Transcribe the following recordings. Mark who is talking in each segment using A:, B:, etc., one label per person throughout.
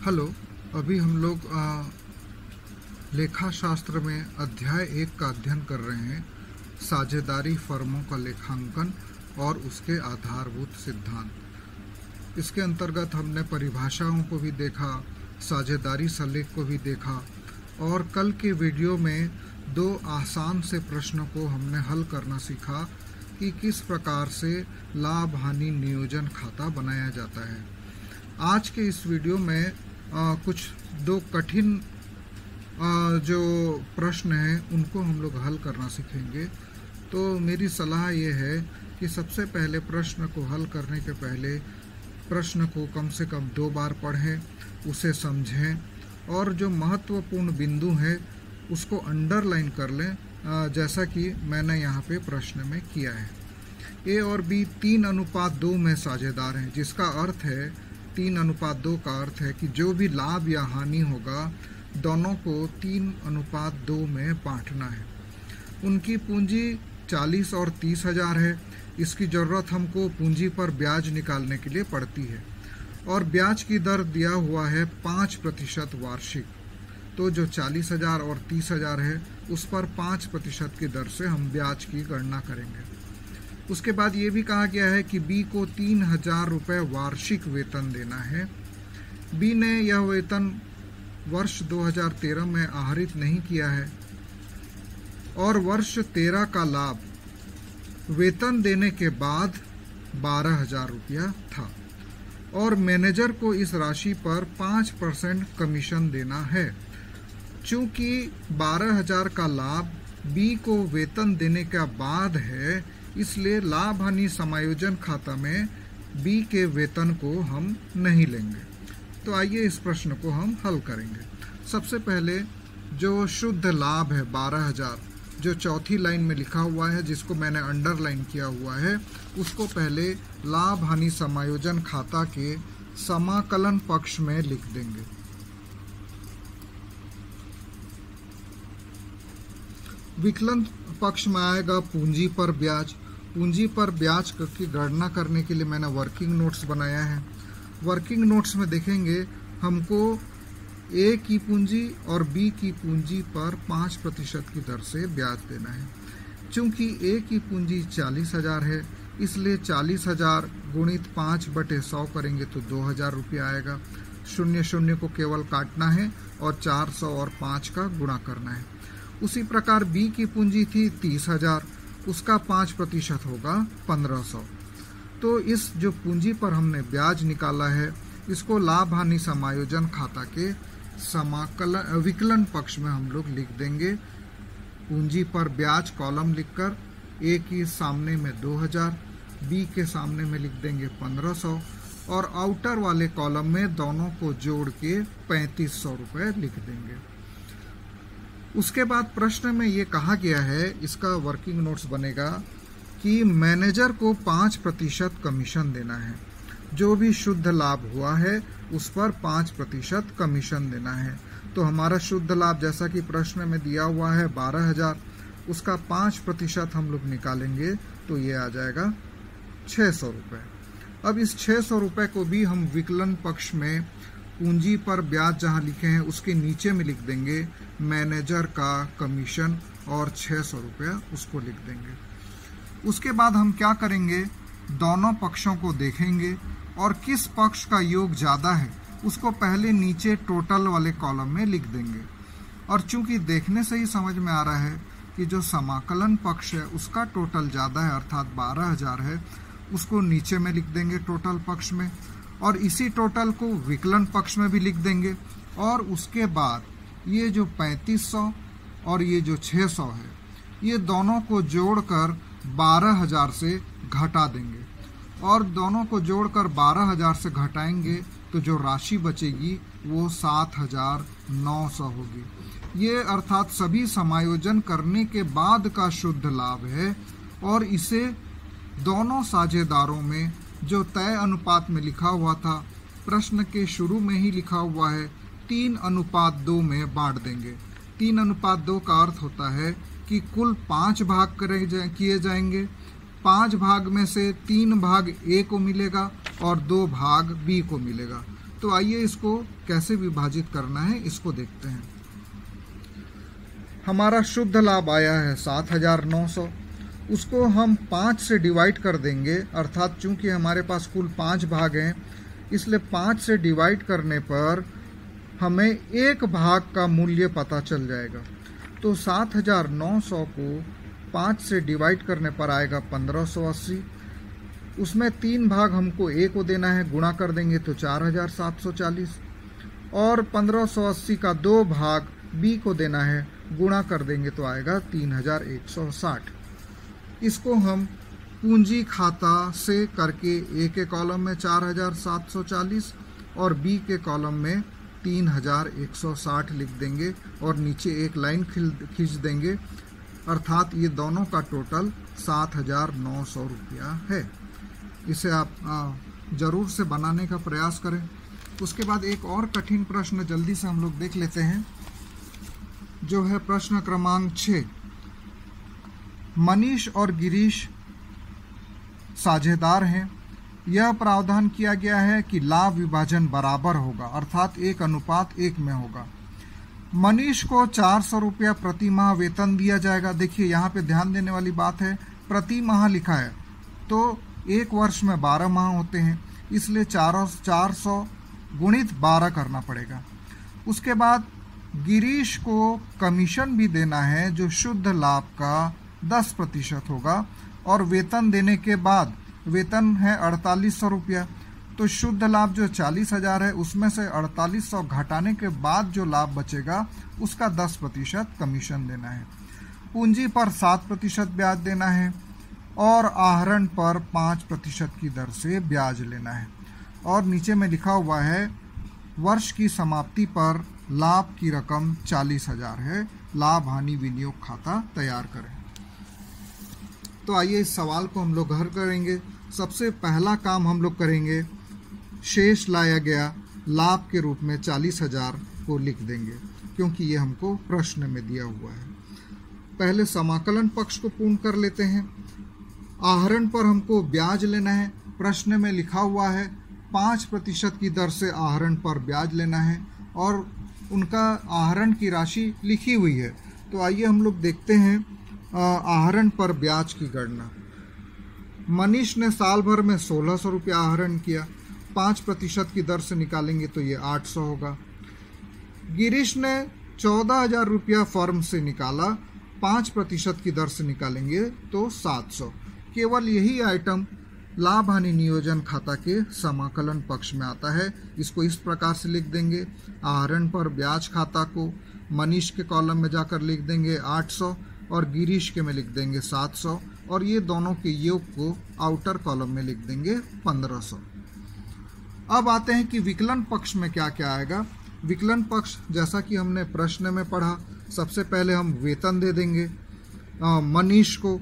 A: Hello. अभी हम लोग लेखा शास्त्र में अध्याय 1 का अध्ययन कर रहे हैं, साझेदारी फर्मों का लेखांकन और उसके आधारभूत सिद्धांत। इसके अंतर्गत हमने परिभाषाओं को भी देखा, साझेदारी सलेख को भी देखा और कल के वीडियो में 2 आसान से प्रश्नों को हमने हल करना सीखा कि किस प्रकार से लाभ हानि नियोजन खाता बनाया जाता है। आज के इस वीडियो में कुछ 2 कठिन जो प्रश्न हैं उनको हम लोग हल करना सीखेंगे। तो मेरी सलाह ये है कि सबसे पहले प्रश्न को हल करने के पहले प्रश्न को कम से कम 2 बार पढ़ें, उसे समझें और जो महत्वपूर्ण बिंदु है उसको अंडरलाइन कर लें, जैसा कि मैंने यहाँ पे प्रश्न में किया है। ए और बी 3:2 में साझेदार हैं, जिसका अर्थ है 3:2 का अर्थ है कि जो भी लाभ या हानि होगा दोनों को 3:2 में बांटना है। उनकी पूंजी 40 और 30 हजार है। इसकी ज़रूरत हमको पूंजी पर ब्याज निकालने के लिए पड़ती है और ब्याज की दर दिया हुआ है 5% वार्षिक। तो जो 40 हजार और 30 हजार है उस पर 5% की दर से हम ब्याज की गणना करेंगे। उसके बाद ये भी कहा गया है कि बी को 3000 रुपये वार्षिक वेतन देना है। बी ने यह वेतन वर्ष 2013 में आहरित नहीं किया है और वर्ष 13 का लाभ वेतन देने के बाद 12,000 रुपया था और मैनेजर को इस राशि पर 5% कमीशन देना है। चूंकि 12,000 का लाभ बी को वेतन देने के बाद है, इसलिए लाभ हानि समायोजन खाता में बी के वेतन को हम नहीं लेंगे। तो आइए इस प्रश्न को हम हल करेंगे। सबसे पहले जो शुद्ध लाभ है 12,000, जो चौथी लाइन में लिखा हुआ है जिसको मैंने अंडरलाइन किया हुआ है, उसको पहले लाभ हानि समायोजन खाता के समाकलन पक्ष में लिख देंगे। विकलन पक्ष में आएगा पूंजी पर ब्याज। पूंजी पर ब्याज की गणना करने के लिए मैंने वर्किंग नोट्स बनाया है। वर्किंग नोट्स में देखेंगे हमको ए की पूंजी और बी की पूंजी पर 5% की दर से ब्याज देना है। चूंकि ए की पूंजी 40 हजार है, इसलिए 40,000 गुणित 5/100 करेंगे तो 2,000 रुपया आएगा। 0 को केवल काटना है और 400 और 5 का गुणा करना है। उसी प्रकार बी की पूंजी थी 30,000, उसका 5% होगा 1,500। तो इस जो पूंजी पर हमने ब्याज निकाला है इसको लाभ हानि समायोजन खाता के विकलन पक्ष में हम लोग लिख देंगे। पूंजी पर ब्याज कॉलम लिखकर ए की सामने में 2,000, बी के सामने में लिख देंगे 1,500 और आउटर वाले कॉलम में दोनों को जोड़ के 3,500 रुपये लिख देंगे। उसके बाद प्रश्न में ये कहा गया है, इसका वर्किंग नोट्स बनेगा कि मैनेजर को 5% कमीशन देना है। जो भी शुद्ध लाभ हुआ है उस पर 5% कमीशन देना है। तो हमारा शुद्ध लाभ जैसा कि प्रश्न में दिया हुआ है 12,000, उसका 5% हम लोग निकालेंगे तो ये आ जाएगा 600 रुपये। अब इस 600 रुपये को भी हम विकलन पक्ष में पूंजी पर ब्याज जहां लिखे हैं उसके नीचे में लिख देंगे मैनेजर का कमीशन और 600 रुपया उसको लिख देंगे। उसके बाद हम क्या करेंगे, दोनों पक्षों को देखेंगे और किस पक्ष का योग ज़्यादा है उसको पहले नीचे टोटल वाले कॉलम में लिख देंगे। और चूंकि देखने से ही समझ में आ रहा है कि जो समाकलन पक्ष है उसका टोटल ज़्यादा है अर्थात 12,000 है, उसको नीचे में लिख देंगे टोटल पक्ष में और इसी टोटल को विकलन पक्ष में भी लिख देंगे। और उसके बाद ये जो 3,500 और ये जो 600 है ये दोनों को जोड़कर 12,000 से घटा देंगे और दोनों को जोड़कर 12,000 से घटाएंगे तो जो राशि बचेगी वो 7,900 होगी। ये अर्थात सभी समायोजन करने के बाद का शुद्ध लाभ है और इसे दोनों साझेदारों में जो तय अनुपात में लिखा हुआ था, प्रश्न के शुरू में ही लिखा हुआ है 3:2 में बांट देंगे। 3:2 का अर्थ होता है कि कुल 5 भाग किए जाएंगे। 5 भाग में से 3 भाग ए को मिलेगा और 2 भाग बी को मिलेगा। तो आइए इसको कैसे विभाजित करना है इसको देखते हैं। हमारा शुद्ध लाभ आया है 7,900, उसको हम 5 से डिवाइड कर देंगे, अर्थात चूंकि हमारे पास कुल 5 भाग हैं इसलिए 5 से डिवाइड करने पर हमें एक भाग का मूल्य पता चल जाएगा। तो 7,900 को 5 से डिवाइड करने पर आएगा 1580, उसमें 3 भाग हमको ए को देना है, गुणा कर देंगे तो 4,740, और 1580 का 2 भाग बी को देना है, गुणा कर देंगे तो आएगा 3,160। इसको हम पूंजी खाता से करके ए के कॉलम में 4,740 और बी के कॉलम में 3,160 लिख देंगे और नीचे एक लाइन खींच देंगे, अर्थात ये दोनों का टोटल 7,900 रुपया है। इसे आप ज़रूर से बनाने का प्रयास करें। उसके बाद एक और कठिन प्रश्न जल्दी से हम लोग देख लेते हैं, जो है प्रश्न क्रमांक 6। मनीष और गिरीश साझेदार हैं। यह प्रावधान किया गया है कि लाभ विभाजन बराबर होगा, अर्थात 1:1 में होगा। मनीष को 400 रुपया प्रति माह वेतन दिया जाएगा। देखिए यहाँ पे ध्यान देने वाली बात है, प्रति माह लिखा है, तो एक वर्ष में 12 माह होते हैं, इसलिए 400 गुणित 12 करना पड़ेगा। उसके बाद गिरीश को कमीशन भी देना है जो शुद्ध लाभ का 10% होगा, और वेतन देने के बाद, वेतन है 4800 रुपया, तो शुद्ध लाभ जो 40,000 है उसमें से 4800 घटाने के बाद जो लाभ बचेगा उसका 10% कमीशन देना है। पूंजी पर 7% ब्याज देना है और आहरण पर 5% की दर से ब्याज लेना है। और नीचे में लिखा हुआ है वर्ष की समाप्ति पर लाभ की रकम 40,000 है। लाभ हानि विनियोग खाता तैयार करें। तो आइए इस सवाल को हम लोग हल करेंगे। सबसे पहला काम हम लोग करेंगे, शेष लाया गया लाभ के रूप में 40,000 को लिख देंगे, क्योंकि ये हमको प्रश्न में दिया हुआ है। पहले समाकलन पक्ष को पूर्ण कर लेते हैं। आहरण पर हमको ब्याज लेना है, प्रश्न में लिखा हुआ है 5% की दर से आहरण पर ब्याज लेना है और उनका आहरण की राशि लिखी हुई है। तो आइए हम लोग देखते हैं आहरण पर ब्याज की गणना। मनीष ने साल भर में 1,600 रुपया आहरण किया, 5% की दर से निकालेंगे तो ये 800 होगा। गिरीश ने 14,000 रुपया फर्म से निकाला, 5% की दर से निकालेंगे तो 700। केवल यही आइटम लाभ हानि नियोजन खाता के समाकलन पक्ष में आता है। इसको इस प्रकार से लिख देंगे, आहरण पर ब्याज खाता को मनीष के कॉलम में जाकर लिख देंगे 800 और गिरीश के में लिख देंगे 700, और ये दोनों के योग को आउटर कॉलम में लिख देंगे 1500। अब आते हैं कि विकलन पक्ष में क्या क्या आएगा। विकलन पक्ष जैसा कि हमने प्रश्न में पढ़ा, सबसे पहले हम वेतन दे देंगे। मनीष को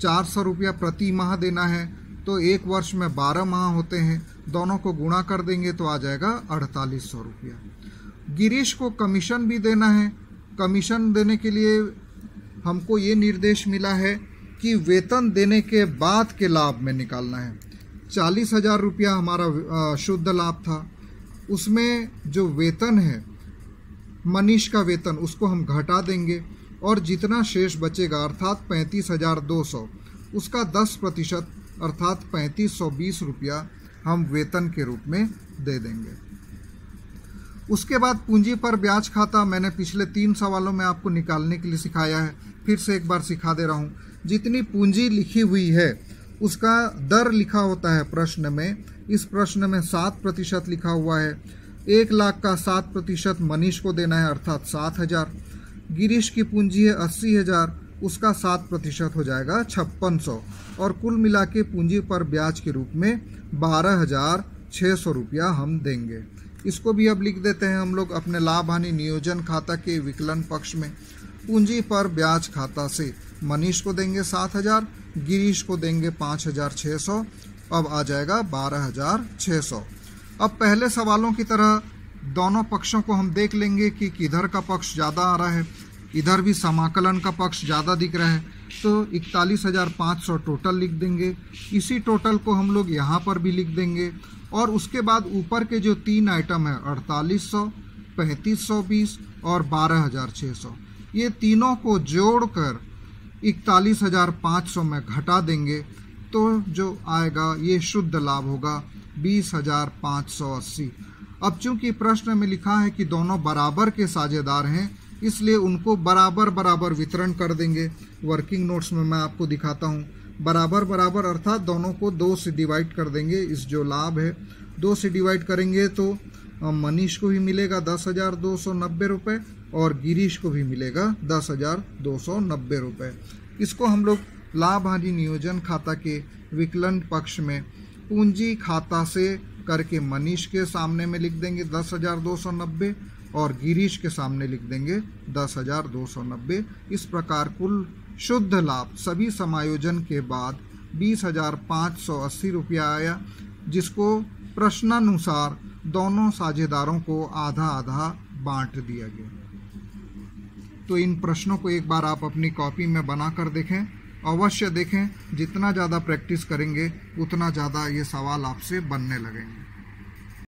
A: 400 रुपया प्रति माह देना है, तो एक वर्ष में 12 माह होते हैं, दोनों को गुणा कर देंगे तो आ जाएगा 4800 रुपया। गिरीश को कमीशन भी देना है। कमीशन देने के लिए हमको ये निर्देश मिला है कि वेतन देने के बाद के लाभ में निकालना है। 40,000 रुपया हमारा शुद्ध लाभ था, उसमें जो वेतन है मनीष का वेतन उसको हम घटा देंगे और जितना शेष बचेगा अर्थात 35,200 उसका 10% अर्थात 3520 रुपया हम वेतन के रूप में दे देंगे। उसके बाद पूंजी पर ब्याज खाता मैंने पिछले 3 सवालों में आपको निकालने के लिए सिखाया है, फिर से एक बार सिखा दे रहा हूँ। जितनी पूंजी लिखी हुई है उसका दर लिखा होता है प्रश्न में। इस प्रश्न में 7% लिखा हुआ है। 1 लाख का 7% मनीष को देना है अर्थात 7,000। गिरीश की पूंजी है 80,000, उसका 7% हो जाएगा 5600 और कुल मिला के पूंजी पर ब्याज के रूप में 12,600 रुपया हम देंगे। इसको भी अब लिख देते हैं हम लोग अपने लाभ हानि नियोजन खाता के विकलन पक्ष में। पूंजी पर ब्याज खाता से मनीष को देंगे 7,000, गिरीश को देंगे 5,600, अब आ जाएगा 12,600। अब पहले सवालों की तरह दोनों पक्षों को हम देख लेंगे कि किधर का पक्ष ज़्यादा आ रहा है। इधर भी समाकलन का पक्ष ज़्यादा दिख रहा है, तो 41,500 टोटल लिख देंगे। इसी टोटल को हम लोग यहाँ पर भी लिख देंगे और उसके बाद ऊपर के जो 3 आइटम है 4800, 3520 और 12600, ये तीनों को जोड़कर 41,500 में घटा देंगे तो जो आएगा ये शुद्ध लाभ होगा 20,580। अब चूंकि प्रश्न में लिखा है कि दोनों बराबर के साझेदार हैं, इसलिए उनको बराबर बराबर वितरण कर देंगे। वर्किंग नोट्स में मैं आपको दिखाता हूँ। बराबर बराबर अर्थात दोनों को 2 से डिवाइड कर देंगे। इस जो लाभ है 2 से डिवाइड करेंगे तो मनीष को भी मिलेगा 10,290 रुपये और गिरीश को भी मिलेगा 10,290 रुपये। इसको हम लोग लाभ हानि नियोजन खाता के विकलन पक्ष में पूंजी खाता से करके मनीष के सामने में लिख देंगे 10,290 और गिरीश के सामने लिख देंगे 10,290। इस प्रकार कुल शुद्ध लाभ सभी समायोजन के बाद 20,580 रुपया आया, जिसको प्रश्नानुसार दोनों साझेदारों को आधा आधा बांट दिया गया। तो इन प्रश्नों को एक बार आप अपनी कॉपी में बना कर देखें, अवश्य देखें। जितना ज़्यादा प्रैक्टिस करेंगे उतना ज़्यादा ये सवाल आपसे बनने लगेंगे।